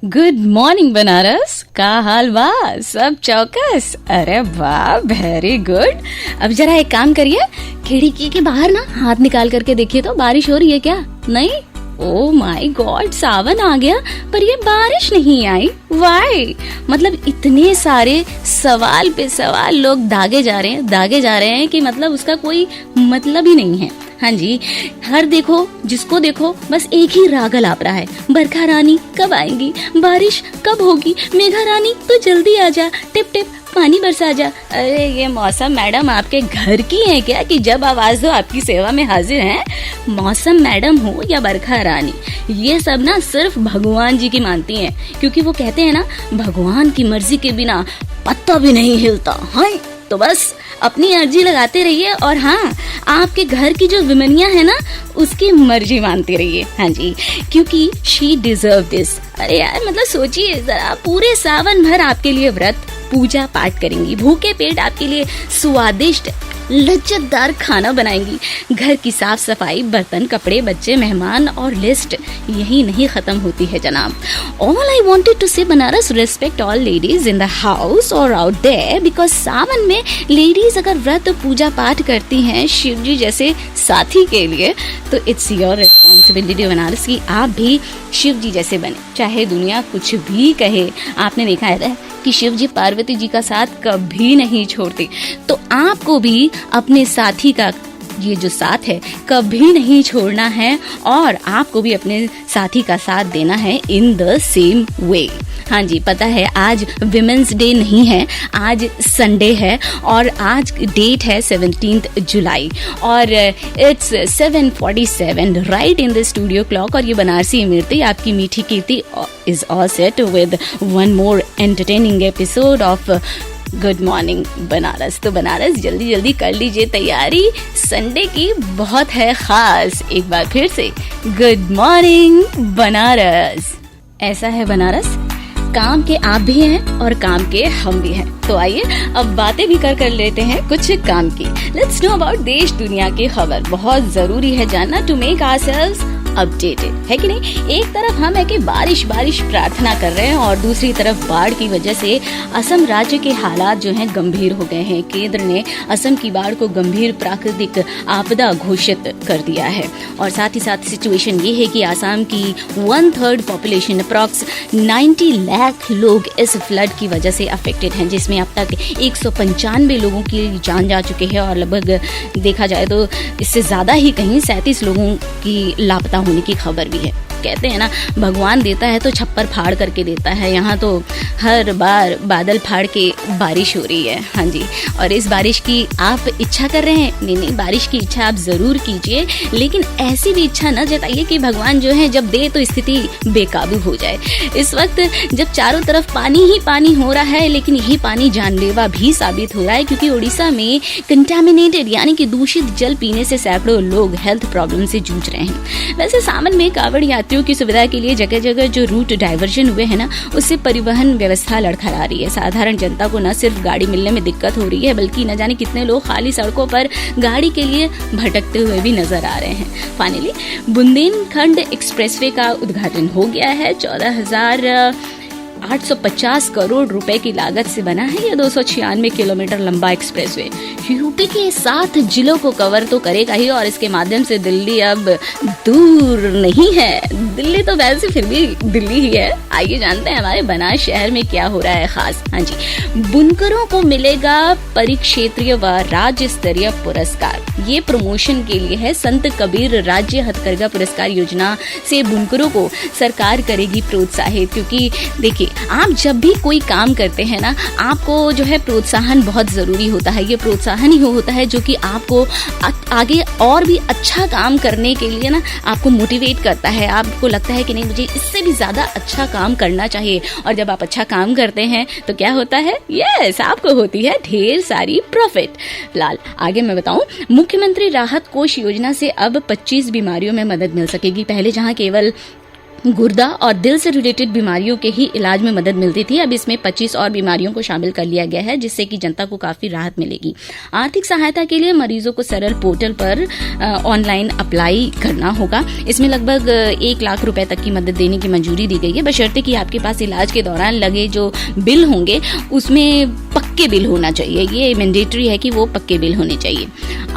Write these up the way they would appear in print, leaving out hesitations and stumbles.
Good morning Banaras, का हाल बा? सब चौकस? अरे वाह, वेरी गुड। अब जरा एक काम करिए, खिड़की के बाहर ना हाथ निकाल करके देखिए तो बारिश हो रही है क्या? नहीं? ओ माय गॉड, सावन आ गया पर ये बारिश नहीं आई। वाई? मतलब इतने सारे सवाल पे सवाल लोग दागे जा रहे हैं कि मतलब उसका कोई मतलब ही नहीं है। हाँ जी, हर देखो जिसको देखो बस एक ही राग अलाप रहा है, बरखा रानी कब आएंगी, बारिश कब होगी, मेघा रानी तो जल्दी आ जा, टिप टिप पानी बरसा जा। अरे ये मौसम मैडम आपके घर की है क्या कि जब आवाज दो आपकी सेवा में हाजिर हैं? मौसम मैडम हो या बरखा रानी, ये सब ना सिर्फ भगवान जी की मानती हैं, क्योंकि वो कहते हैं ना, भगवान की मर्जी के बिना पत्ता भी नहीं हिलता। हाँ, तो बस अपनी अर्जी लगाते रहिए और हाँ, आपके घर की जो विमनिया है ना, उसकी मर्जी मानती रहिए। हाँ जी, क्योंकि शी डिजर्व दिस। अरे यार, मतलब सोचिए जरा, पूरे सावन भर आपके लिए व्रत पूजा पाठ करेंगी, भूखे पेट आपके लिए स्वादिष्ट लज्जतदार खाना बनाएंगी, घर की साफ सफाई, बर्तन, कपड़े, बच्चे, मेहमान और लिस्ट यही नहीं खत्म होती है जनाब। ऑल आई वांटेड टू से Banaras, respect all ladies in the house और आउट देयर, बिकॉज सावन में लेडीज अगर व्रत पूजा पाठ करती हैं शिव जी जैसे साथी के लिए, तो इट्स योर रिस्पॉन्सिबिलिटी बनारस की आप भी शिव जी जैसे बने, चाहे दुनिया कुछ भी कहे। आपने देखा है कि शिव जी पार्वती जी का साथ कभी नहीं छोड़ते, तो आपको भी अपने साथी का ये जो साथ है कभी नहीं छोड़ना है और आपको भी अपने साथी का साथ देना है इन द सेम वे। हाँ जी, पता है आज विमेंस डे नहीं है, आज संडे है और आज डेट है 17 जुलाई और it's 7:47 right in the studio clock. और ये बनारसी इमरती आपकी मीठी Kirti is all set with one more entertaining episode of good morning Banaras. तो बनारस जल्दी जल्दी कर लीजिए तैयारी, संडे की बहुत है खास। एक बार फिर से गुड मॉर्निंग बनारस। ऐसा है बनारस, काम के आप भी हैं और काम के हम भी हैं, तो आइए अब बातें भी कर लेते हैं कुछ काम की। लेट्स नो अबाउट देश दुनिया की खबर, बहुत जरूरी है जानना टू मेक आवरसेल्व्स अपडेटेड, है कि नहीं? एक तरफ हम है कि बारिश बारिश प्रार्थना कर रहे हैं और दूसरी तरफ बाढ़ की वजह से असम राज्य के हालात जो हैं गंभीर हो गए हैं। केंद्र ने असम की बाढ़ को गंभीर प्राकृतिक आपदा घोषित कर दिया है और साथ ही साथ सिचुएशन ये है कि असम की 1/3 पॉपुलेशन अप्रॉक्स 90 लाख लोग इस फ्लड की वजह से अफेक्टेड हैं, जिसमें अब तक 195 लोगों की जान जा चुके हैं और लगभग देखा जाए तो इससे ज्यादा ही कहीं 37 लोगों की लापता होने की खबर भी है। कहते हैं ना, भगवान देता है तो छप्पर फाड़ करके देता है। यहाँ तो हर बार बादल फाड़ के बारिश हो रही है। हाँ जी, और इस बारिश की आप इच्छा कर रहे हैं? नहीं, बारिश की इच्छा आप जरूर कीजिए, लेकिन ऐसी भी इच्छा न जताइए कि भगवान जो है जब दे तो स्थिति बेकाबू हो जाए। इस वक्त जब चारों तरफ पानी ही पानी हो रहा है, लेकिन यही पानी जानलेवा भी साबित हो रहा है, क्योंकि उड़ीसा में कंटामिनेटेड यानी कि दूषित जल पीने से सैकड़ों लोग हेल्थ प्रॉब्लम से जूझ रहे हैं। वैसे सावन में कांवड़ यात्रियों की सुविधा के लिए जगह जगह जो रूट डाइवर्जन हुए हैं ना, उससे परिवहन व्यवस्था लड़खड़ा रही है। साधारण जनता को न सिर्फ गाड़ी मिलने में दिक्कत हो रही है, बल्कि न जाने कितने लोग खाली सड़कों पर गाड़ी के लिए भटकते हुए भी नजर आ रहे हैं। फाइनली बुंदेलखंड एक्सप्रेसवे का उद्घाटन हो गया है। 14,850 करोड़ रुपए की लागत से बना है यह 296 किलोमीटर लंबा एक्सप्रेसवे। यूपी के 7 जिलों को कवर तो करेगा ही और इसके माध्यम से दिल्ली अब दूर नहीं है। दिल्ली तो वैसे फिर भी दिल्ली ही है। आइए जानते हैं हमारे बनारस शहर में क्या हो रहा है खास। हाँ जी, बुनकरों को मिलेगा परिक्षेत्रीय व राज्य स्तरीय पुरस्कार। ये प्रमोशन के लिए है। संत कबीर राज्य हथकरघा पुरस्कार योजना से बुनकरों को सरकार करेगी प्रोत्साहित, क्योंकि देखिए, आप जब भी कोई काम करते हैं ना, आपको जो है प्रोत्साहन बहुत जरूरी होता है। ये प्रोत्साहन ही होता है जो कि आपको आगे और भी अच्छा काम करने के लिए ना आपको मोटिवेट करता है। आपको लगता है कि नहीं, मुझे इससे भी ज्यादा अच्छा काम करना चाहिए। और जब आप अच्छा काम करते हैं तो क्या होता है? यस, आपको होती है ढेर सारी प्रॉफिट। लाल आगे मैं बताऊं, मुख्यमंत्री राहत कोष योजना से अब 25 बीमारियों में मदद मिल सकेगी। पहले जहां केवल गुर्दा और दिल से रिलेटेड बीमारियों के ही इलाज में मदद मिलती थी। अब इसमें 25 और बीमारियों को शामिल कर लिया गया है, जिससे कि जनता को काफी राहत मिलेगी। आर्थिक सहायता के लिए मरीजों को सरल पोर्टल पर ऑनलाइन अप्लाई करना होगा। इसमें लगभग 1 लाख रुपए तक की मदद देने की मंजूरी दी गई है, बशर्ते कि आपके पास इलाज के दौरान लगे जो बिल होंगे उसमें पक्के बिल होना चाहिए। ये मैंडेटरी है कि वो पक्के बिल होने चाहिए।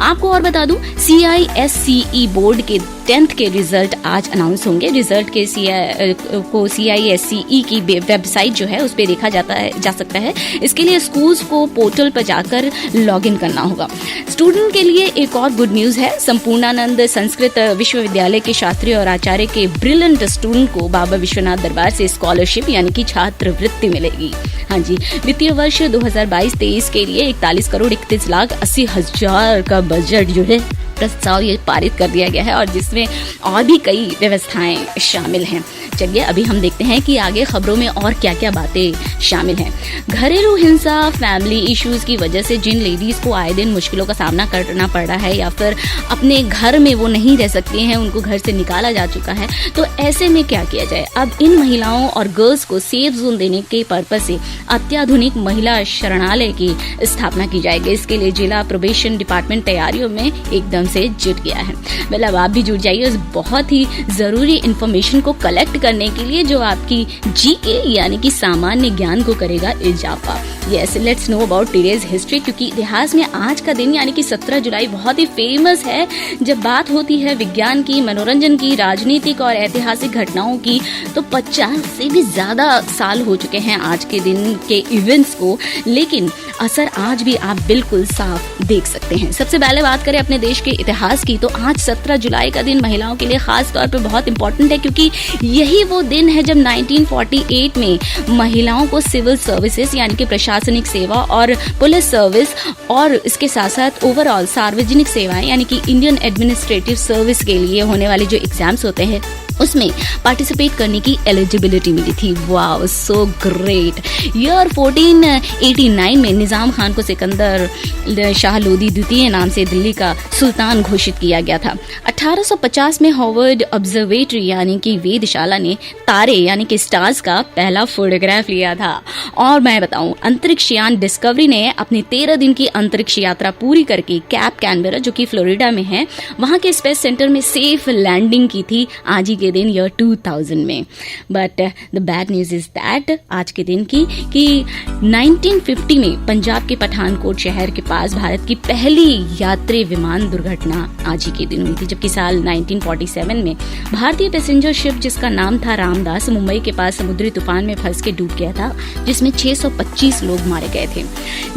आपको और बता दूं, CISCE बोर्ड के 10th के रिजल्ट आज अनाउंस होंगे। रिजल्ट के को CISCE की वेबसाइट जो है उस पर देखा जा सकता है। इसके लिए स्कूल्स को पोर्टल पर जाकर लॉगिन करना होगा। स्टूडेंट के लिए एक और गुड न्यूज है। संपूर्णानंद संस्कृत विश्वविद्यालय के शास्त्री और आचार्य के ब्रिलियंट स्टूडेंट को बाबा विश्वनाथ दरबार से स्कॉलरशिप यानी कि छात्रवृत्ति मिलेगी। हाँ जी, वित्तीय वर्ष 2022-23 के लिए 41,31,80,000 का बजट जो है प्रस्ताव ये पारित कर दिया गया है, और जिसमें और भी कई व्यवस्थाएं शामिल हैं। चलिए अभी हम देखते हैं कि आगे खबरों में और क्या क्या बातें शामिल हैं। घरेलू हिंसा, फैमिली इश्यूज की वजह से जिन लेडीज को आए दिन मुश्किलों का सामना करना पड़ रहा है, या फिर अपने घर में वो नहीं रह सकती हैं, उनको घर से निकाला जा चुका है, तो ऐसे में क्या किया जाए। अब इन महिलाओं और गर्ल्स को सेफ जोन देने के पर्पज से अत्याधुनिक महिला शरणालय की स्थापना की जाएगी। इसके लिए जिला प्रोबेशन डिपार्टमेंट तैयारियों में एकदम से जुट गया है। मतलब आप भी जुट जाइए उस बहुत ही जरूरी इंफॉर्मेशन को कलेक्ट करने के लिए, जो आपकी जीके यानी कि सामान्य ज्ञान को करेगा इजाफा। Yes, let's know about today's history, क्योंकि इतिहास में आज का दिन यानी कि 17 जुलाई बहुत ही फेमस है। जब बात होती है विज्ञान की, मनोरंजन की, राजनीतिक और ऐतिहासिक घटनाओं की, तो 50 से भी ज्यादा साल हो चुके हैं आज के दिन के इवेंट्स को, लेकिन असर आज भी आप बिल्कुल साफ देख सकते हैं। सबसे पहले बात करें अपने देश के इतिहास की, तो आज 17 जुलाई का दिन महिलाओं के लिए खास तौर पर बहुत इंपॉर्टेंट है, क्योंकि यही वो दिन है जब 1948 में महिलाओं को सिविल सर्विसेज यानी कि प्रशासनिक सेवा और पुलिस सर्विस, और इसके साथ साथ ओवरऑल सार्वजनिक सेवाएं यानी कि इंडियन एडमिनिस्ट्रेटिव सर्विस के लिए होने वाले जो एग्जाम्स होते हैं उसमें पार्टिसिपेट करने की एलिजिबिलिटी मिली थी। Wow, so great. ईयर 1489 में निजाम खान को सिकंदर शाह लोदी द्वितीय नाम से दिल्ली का सुल्तान घोषित किया गया था। 1850 में हार्वर्ड ऑब्जर्वेटरी यानी कि वेधशाला ने तारे यानी कि स्टार्स का पहला फोटोग्राफ लिया था। और मैं बताऊं, अंतरिक्ष यान डिस्कवरी ने अपनी 13 दिन की अंतरिक्ष यात्रा पूरी करके कैप कैनबेरा जो कि फ्लोरिडा में है, वहां के स्पेस सेंटर में सेफ लैंडिंग की थी आज ही के दिन ईयर 2000 में। But the bad news is that आज के दिन की कि 1950 में पंजाब के पठानकोट शहर के पास भारत की पहली यात्री विमान दुर्घटना आज ही के दिन हुई थी, जबकि साल 1947 में भारतीय पैसेंजर शिप जिसका नाम था रामदास मुंबई के पास समुद्री तूफान में फंस के डूब गया था, जिसमें 625 लोग मारे गए थे।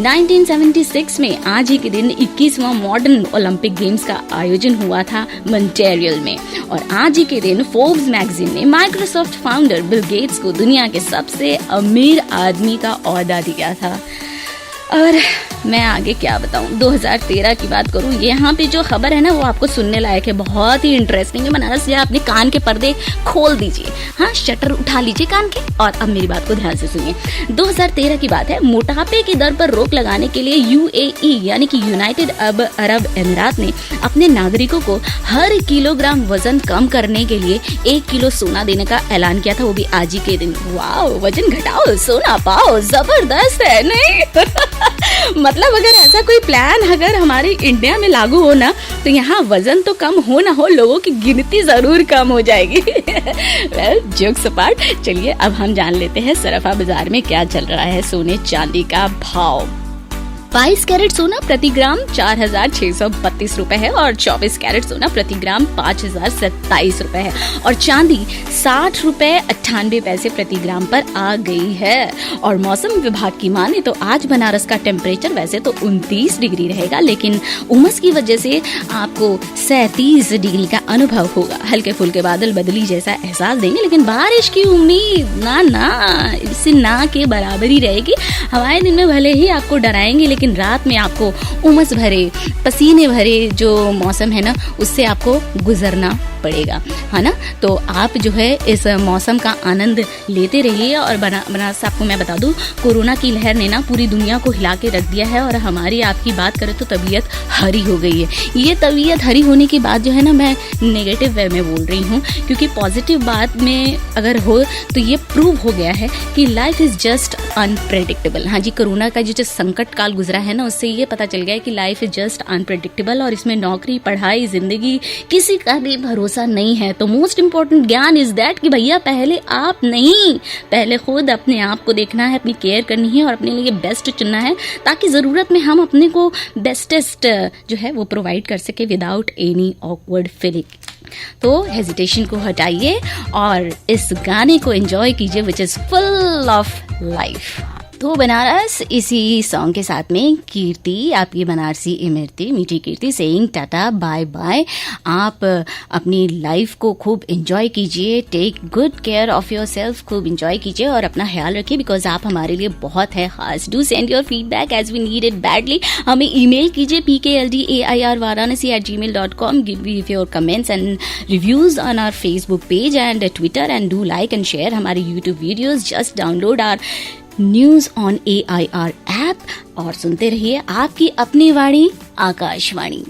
1976 में आज ही के दिन 21वां मॉडर्न ओलंपिक गेम्स का आयोजन हुआ था मॉन्ट्रियल में, और आज ही के दिन फोर्ब्स मैगजीन ने माइक्रोसॉफ्ट फाउंडर बिल गेट्स को दुनिया के सबसे अमीर आदमी का ओहदा दिया था। और मैं आगे क्या बताऊं, 2013 की बात करूं, यहाँ पे जो खबर है ना वो आपको सुनने लायक है, बहुत ही इंटरेस्टिंग है। बनारस या अपने कान के पर्दे खोल दीजिए, हाँ शटर उठा लीजिए कान के, और अब मेरी बात को ध्यान से सुनिए। 2013 की बात है। मोटापे की दर पर रोक लगाने के लिए UAE यानी कि यूनाइटेड अरब अमीरात ने अपने नागरिकों को हर किलोग्राम वजन कम करने के लिए 1 किलो सोना देने का ऐलान किया था, वो भी आज ही के दिन। वाओ, वजन घटाओ सोना पाओ, जबरदस्त है नहीं? मतलब अगर ऐसा कोई प्लान अगर हमारे इंडिया में लागू हो ना, तो यहाँ वजन तो कम हो ना हो, लोगों की गिनती जरूर कम हो जाएगी। वेल, जोक्स अपार्ट, चलिए अब हम जान लेते हैं सराफा बाजार में क्या चल रहा है सोने चांदी का भाव। 22 कैरेट सोना प्रति ग्राम 4,632 रुपए है, और 24 कैरेट सोना प्रति ग्राम 5,027 रुपए है, और चांदी 60 रुपए 98 पैसे प्रति ग्राम पर आ गई है। और मौसम विभाग की माने तो आज बनारस का टेम्परेचर वैसे तो 29 डिग्री रहेगा, लेकिन उमस की वजह से आपको 37 डिग्री का अनुभव होगा। हल्के फुल्के बादल बदली जैसा एहसास देंगे, लेकिन बारिश की उम्मीद ना इससे ना के बराबर ही रहेगी। हवाएं दिन में भले ही आपको डराएंगे, लेकिन रात में आपको उमस भरे पसीने भरे जो मौसम है ना, उससे आपको गुजरना पड़ेगा, है ना। तो आप जो है इस मौसम का आनंद लेते रहिए। और बनारस आपको मैं बता दूं, कोरोना की लहर ने ना पूरी दुनिया को हिला के रख दिया है और हमारी आपकी बात करें तो तबीयत हरी हो गई है। ये तबीयत हरी होने की बात जो है ना, मैं नेगेटिव वे में बोल रही हूँ, क्योंकि पॉजिटिव बात में अगर हो तो ये प्रूव हो गया है कि लाइफ इज़ जस्ट अनप्रेडिक्टेबल। हाँ जी, कोरोना का जो संकट काल गुजरा है ना, उससे ये पता चल गया है कि लाइफ इज जस्ट अनप्रेडिक्टेबल और इसमें नौकरी, पढ़ाई, जिंदगी, किसी का भी भरोसा नहीं है। तो मोस्ट इंपॉर्टेंट ज्ञान इज दैट कि भैया पहले आप नहीं, पहले खुद अपने आप को देखना है, अपनी केयर करनी है और अपने लिए बेस्ट चुनना है, ताकि ज़रूरत में हम अपने को बेस्टेस्ट जो है वो प्रोवाइड कर सके विदाउट एनी ऑकवर्ड फीलिंग। तो हेजिटेशन को हटाइए और इस गाने को एंजॉय कीजिए, which is full of life. तो बनारस इसी सॉन्ग के साथ में कीर्ति, आपकी बनारसी इमरती, मीठी Kirti saying tata bye bye. आप अपनी लाइफ को खूब एंजॉय कीजिए, take good care of your self, खूब एंजॉय कीजिए और अपना ख्याल रखिए, बिकॉज आप हमारे लिए बहुत है खास। Do send your feedback as we need it badly. हमें ईमेल कीजिए pkldair@varanasi@gmail.com। Give your comments and reviews on our Facebook page and Twitter and do like and share हमारे YouTube videos. Just download our news on AIR app और सुनते रहिए आपकी अपनी वाणी आकाशवाणी।